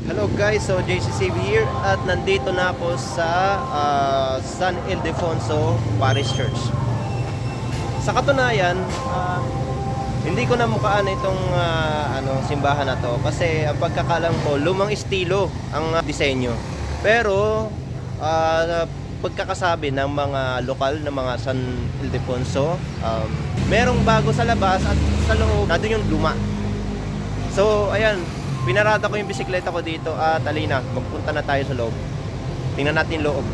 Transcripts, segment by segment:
Hello guys, so JCCB here at nandito na ako sa San Ildefonso Parish Church. Sa katunayan, hindi ko na mukhaan itong simbahan na to kasi ang pagkakalam ko, lumang estilo ang disenyo. Pero pagkakasabi ng mga lokal na mga San Ildefonso, merong bago sa labas at sa loob, nandun yung luma. So ayan, pinarada ko yung bisikleta ko dito at alina, magpunta na tayo sa loob. Tingnan natin loob.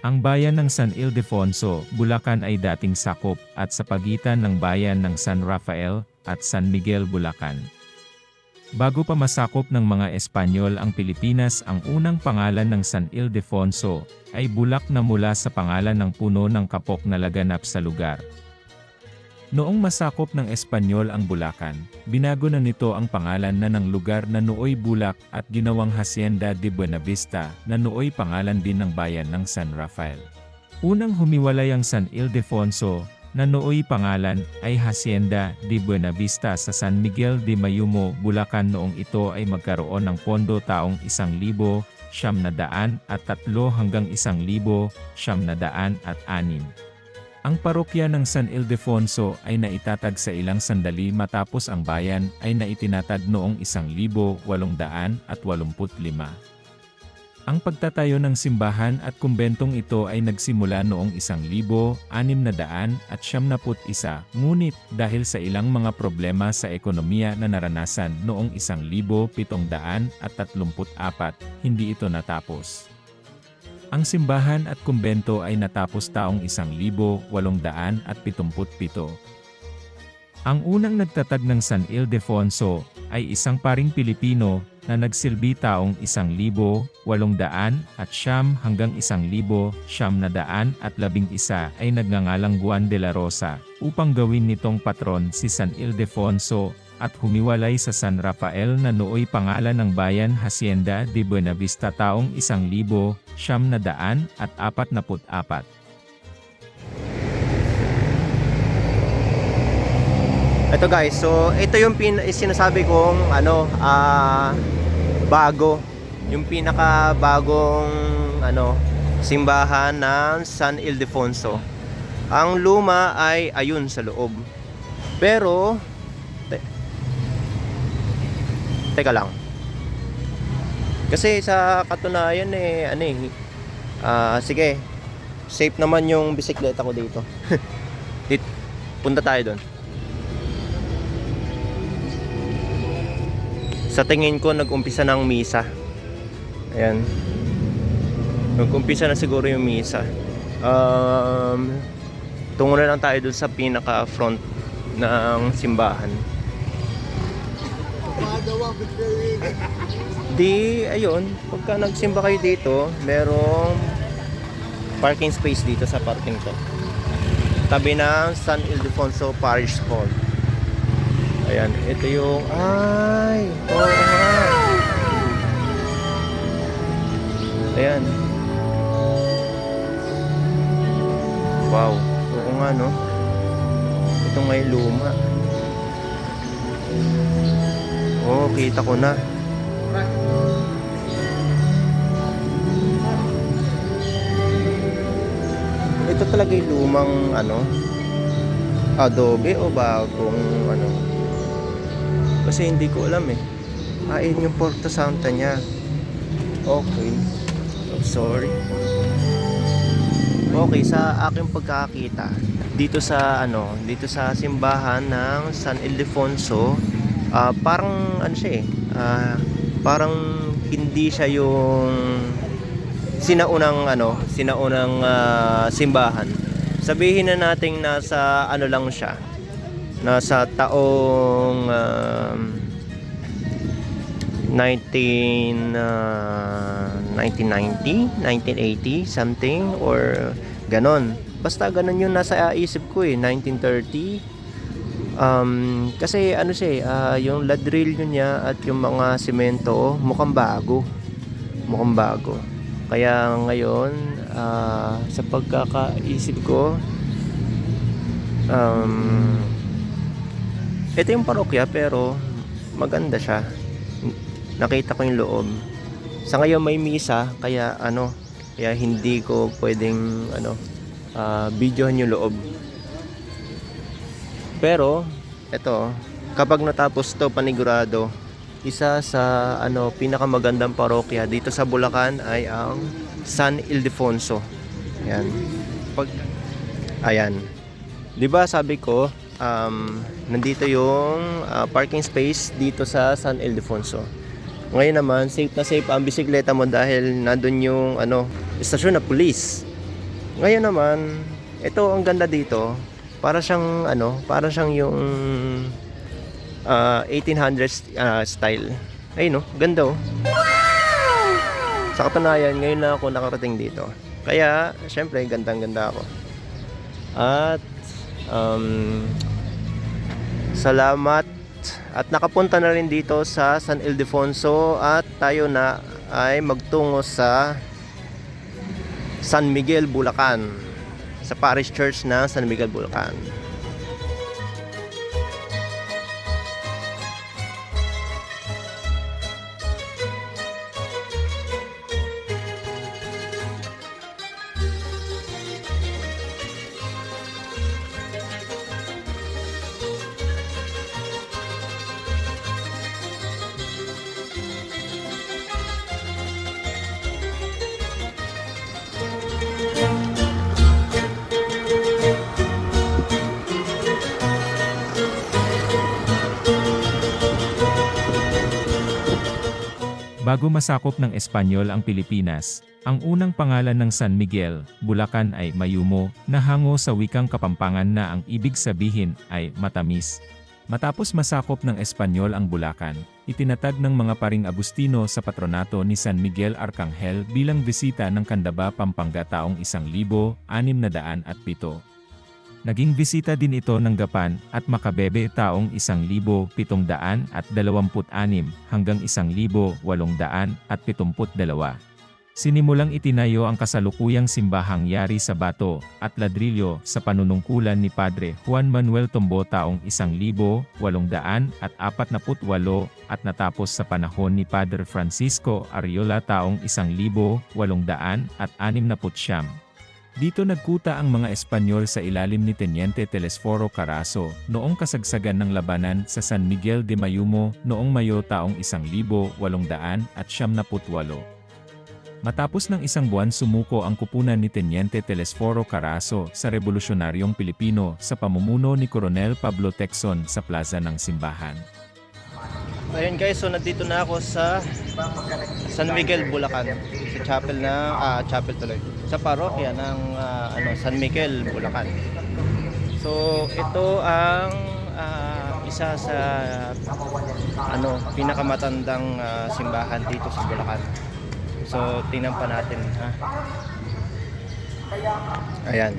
Ang bayan ng San Ildefonso, Bulacan ay dating sakop at sa pagitan ng bayan ng San Rafael at San Miguel, Bulacan. Bago pa masakop ng mga Espanyol ang Pilipinas, ang unang pangalan ng San Ildefonso ay bulak na mula sa pangalan ng puno ng kapok na laganap sa lugar. Noong masakop ng Espanyol ang Bulacan, binago na nito ang pangalan na ng lugar na nooy Bulak at ginawang Hacienda de Buenavista na nooy pangalan din ng bayan ng San Rafael. Unang humiwalay ang San Ildefonso na nooy pangalan ay Hacienda de Buenavista sa San Miguel de Mayumo, Bulacan noong ito ay magkaroon ng pondo taong 1,903 hanggang 1,906. Ang parokya ng San Ildefonso ay naitatag sa ilang sandali matapos ang bayan ay naitinatag noong 1885. Ang pagtatayo ng simbahan at kumbentong ito ay nagsimula noong 1671, ngunit dahil sa ilang mga problema sa ekonomiya na naranasan noong 1734, hindi ito natapos. Ang simbahan at kumbento ay natapos taong 1877. Ang unang nagtatag ng San Ildefonso ay isang paring Pilipino na nagsilbi taong 1800 hanggang 1911 ay nagngangalang Juan de la Rosa upang gawin nitong patron si San Ildefonso at humiwalay sa San Rafael na nooy pangalan ng bayan Hacienda de Buenavista taong 1944. Ito guys, so ito yung sinasabi kong bago. Yung pinakabagong simbahan ng San Ildefonso. Ang luma ay ayun sa loob. Pero teka lang. Kasi sa katunayan sige. Safe naman yung bisikleta ko dito. Punta tayo doon. Sa tingin ko nag-umpisa ng misa. Ayan. Nag-umpisa na siguro yung misa. Tungo na lang tayo dun sa pinaka front ng simbahan. Ayun, pagka nagsimba kayo dito, merong parking space dito sa parking to. Tabi ng San Ildefonso Parish Hall. Ayan, ito yung ayan. Wow, oo nga no. Ito nga yung luma. Oh, kita ko na. Ito talaga yung lumang adobe o bagong kasi hindi ko alam yun yung Porta Santa niya. Okay. I'm sorry. Okay, sa aking pagkakita dito sa simbahan ng San Ildefonso, parang parang hindi siya yung sinaunang simbahan. Sabihin na nating nasa lang siya. Nasa taong 1990, 1980 something or ganon. Basta ganon yung nasa isip ko 1930. Kasi yung ladrillo niya at yung mga semento mukhang bago. Kaya ngayon, sa pagkakaisip ko, ito yung parokya pero maganda siya. Nakita ko yung loob. Sa ngayon may misa, kaya kaya hindi ko pwedeng videohan yung loob. Pero ito, kapag natapos to, panigurado, isa sa pinakamagandang parokya dito sa Bulacan ay ang San Ildefonso. Ayan. 'Di ba sabi ko, nandito yung parking space dito sa San Ildefonso. Ngayon naman, safe na safe ang bisikleta mo dahil nandun yung istasyon na police. Ngayon naman, ito ang ganda dito. Para siyang yung 1800s style. Ayun, ganda oh. Sa katunayan, ngayon na ako nakarating dito. Kaya, syempre, gandang-ganda ako. At salamat at nakapunta na rin dito sa San Ildefonso at tayo na ay magtungo sa San Miguel, Bulacan, sa Parish Church ng San Miguel, Bulacan. Bago masakop ng Espanyol ang Pilipinas, ang unang pangalan ng San Miguel, Bulacan ay Mayumo, na hango sa wikang Kapampangan na ang ibig sabihin ay matamis. Matapos masakop ng Espanyol ang Bulacan, itinatag ng mga Paring Agustino sa patronato ni San Miguel Arcangel bilang bisita ng Candaba, Pampanga taong 1607. Naging bisita din ito ng Gapan at Makabebe taong 1726 hanggang 1872. Sinimulang itinayo ang kasalukuyang simbahang yari sa bato at ladrilyo sa panunungkulan ni Padre Juan Manuel Tombo taong 1848 at natapos sa panahon ni Padre Francisco Ariola taong 1869. Dito nagkuta ang mga Espanyol sa ilalim ni Teniente Telesforo Carazo noong kasagsagan ng labanan sa San Miguel de Mayumo noong Mayo taong 1878. Matapos ng isang buwan sumuko ang kupunan ni Teniente Telesforo Carazo sa Revolusyonaryong Pilipino sa pamumuno ni Coronel Pablo Tecson sa Plaza ng Simbahan. Ayun guys, so nandito na ako sa San Miguel, Bulacan, sa chapel tuloy, sa parokya ng San Miguel, Bulacan. So ito ang isa sa pinakamatandang simbahan dito sa Bulacan. So tingnan pa natin, ha. Ayan.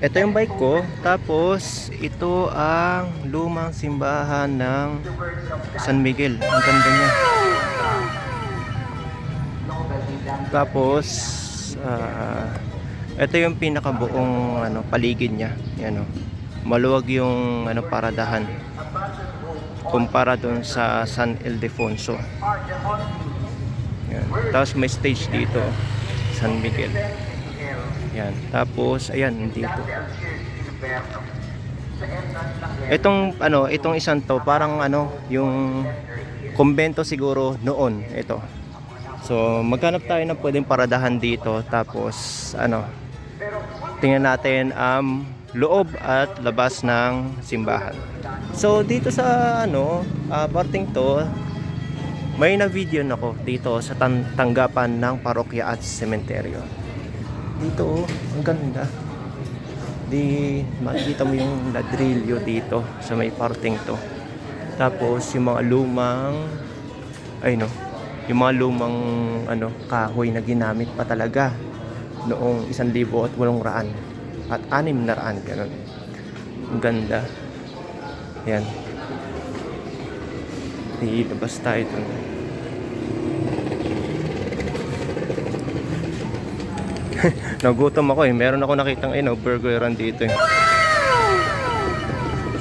Ito yung bike ko, tapos ito ang lumang simbahan ng San Miguel. Ang ganda niya. Tapos ito yung pinakabuong paligid niya. Yan, maluwag yung paradahan kumpara dun sa San Ildefonso. Yan. Tapos may stage dito, San Miguel. Yan. Tapos ayan dito. Itong isang to parang yung kumbento siguro noon ito. So maghanap tayo ng pwedeng paradahan dito, tapos tingnan natin ang loob at labas ng simbahan. So dito sa parting to, may na video nako dito sa tanggapan ng parokya at sementeryo. Dito, ang ganda. Makikita mo yung ladrilyo dito sa may parting to. Tapos yung mga lumang yung mga lumang kahoy na ginamit pa talaga noong 1800 at 600, ganun. Ang ganda. Yan. Ilabas tayo dun. Nagutom ako eh. Meron ako nakitang burgeran dito eh.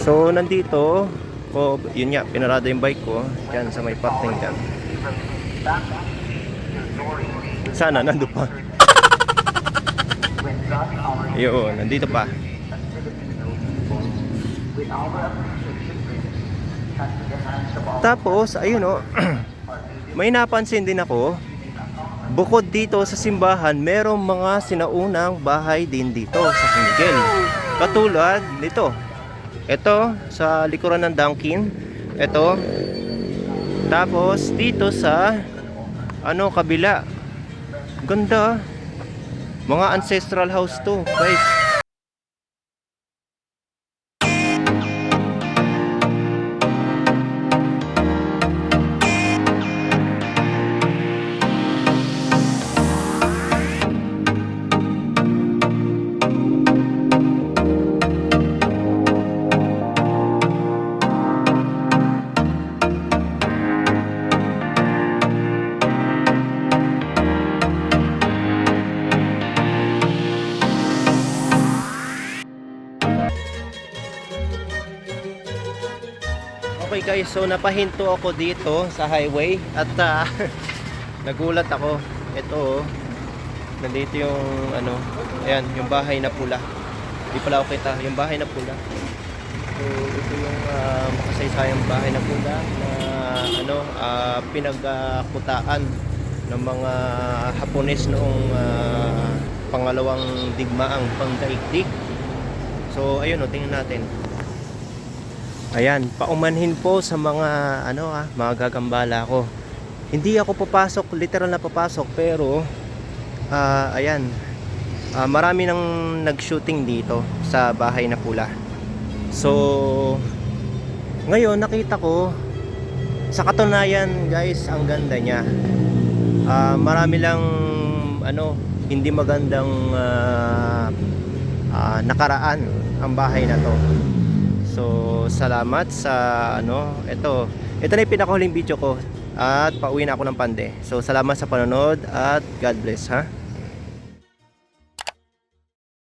So nandito, yun nga, pinarada yung bike ko dyan sa may parking dyan. Sana nando pa. Yun, nandito pa. Tapos, ayun may napansin din ako. Bukod dito sa simbahan, merong mga sinaunang bahay din dito sa San Miguel. Katulad nito. Ito sa likuran ng Dunkin. Ito. Tapos dito sa kabila. Ganda. Mga ancestral house to, guys. Okay guys, so napahinto ako dito sa highway at nagulat ako. Ito nandito yung ayan, yung bahay na pula. Hindi pala ako kita, yung bahay na pula. So ito yung makasaysayang bahay na pula na pinagkutaan ng mga Hapones noong pangalawang digmaang pangdaigdig. So ayun tingnan natin. Ayan, paumanhin po sa mga mga gagambala ko. Hindi ako papasok, literal na papasok, pero ayan, marami nang nag-shooting dito sa bahay na pula. So ngayon nakita ko sa katunayan, guys, ang ganda niya. Marami lang hindi magandang nakaraan ang bahay na to. So, salamat sa ito na yung pinakahuling video ko at pauwi na ako ng Pande. So, salamat sa panonood at God bless, ha.